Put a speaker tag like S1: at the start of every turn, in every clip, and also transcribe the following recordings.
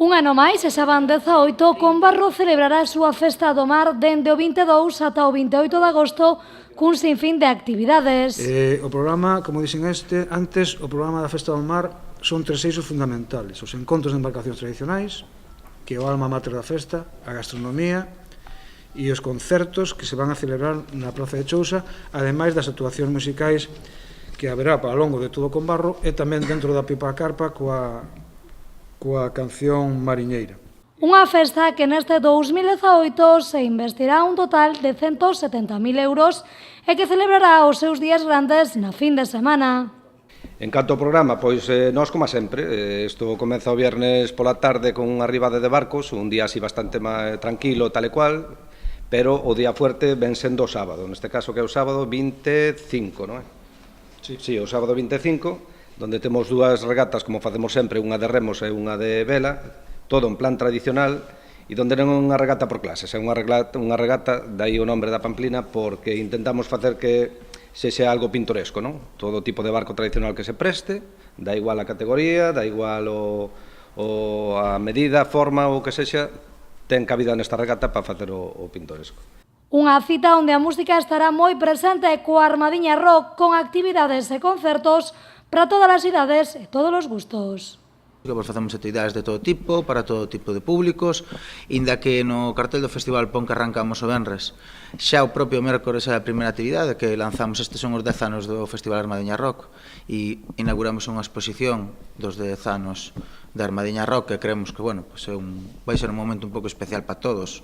S1: Un ano máis, esa van 18, Combarro celebrará a súa Festa do Mar dende o 22 ata o 28 de agosto cun sinfín de actividades.
S2: O programa, como dixen antes, o programa da Festa do Mar son tres eixos fundamentales: os encontros de embarcacións tradicionais, que é o alma mater da festa, a gastronomía e os concertos que se van a celebrar na Praza de Chousa, ademais das actuacións musicais que haberá para longo de todo o Combarro e tamén dentro da Pipa Carpa coa canción mariñeira.
S1: Unha festa que neste 2018 se investirá un total de 170.000 euros e que celebrará os seus días grandes na fin de semana.
S3: En canto ao programa, pois nós, como sempre, isto comeza o viernes pola tarde con unha arribada de barcos, un día así bastante máis tranquilo, tal e cual, pero o día fuerte ven sendo o sábado, neste caso que é o sábado 25, non é? Sí, o sábado 25, donde temos dúas regatas, como facemos sempre, unha de remos e unha de vela, todo en plan tradicional, e donde non é unha regata por clases, é unha regata, dai o nombre da Pamplina, porque intentamos facer que sexa algo pintoresco, non? Todo tipo de barco tradicional que se preste, dá igual a categoría, dá igual a medida, a forma ou que sexa, ten cabida nesta regata para facer o pintoresco.
S1: Unha cita onde a música estará moi presente coa Armadiña Rock con actividades e concertos para todas as idades e todos os gustos.
S4: Facemos actividades de todo tipo, para todo tipo de públicos, inda que no cartel do Festival Pon que arrancamos o venres. Xa o propio mércores é a primeira actividade que lanzamos, estes son os 10 anos do Festival Armadiña Rock, e inauguramos unha exposición dos 10 anos da Armadiña Rock, que creemos que, bueno, pues vai ser un momento un pouco especial para todos.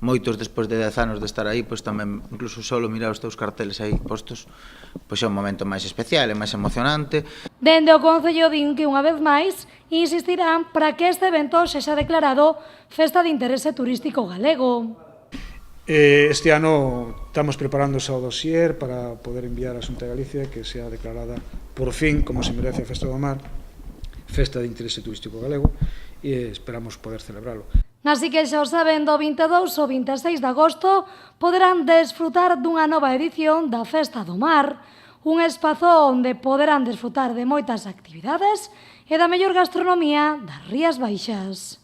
S4: Moitos despois de 10 anos de estar aí, pois tamén, incluso solo mirar os teus carteles aí postos, pois é un momento máis especial e máis emocionante.
S1: Dende o Concello din que unha vez máis insistirán para que este evento sexa declarado Festa de Interese Turístico Galego.
S2: Este ano estamos preparando o dossier para poder enviar a Xunta de Galicia que sea declarada por fin, como se merece a Festa do Mar, Festa de Interese Turístico Galego, e esperamos poder celebralo.
S1: Así que xa o saben, do 22 ao 26 de agosto poderán desfrutar dunha nova edición da Festa do Mar, un espazo onde poderán desfrutar de moitas actividades e da mellor gastronomía das Rías Baixas.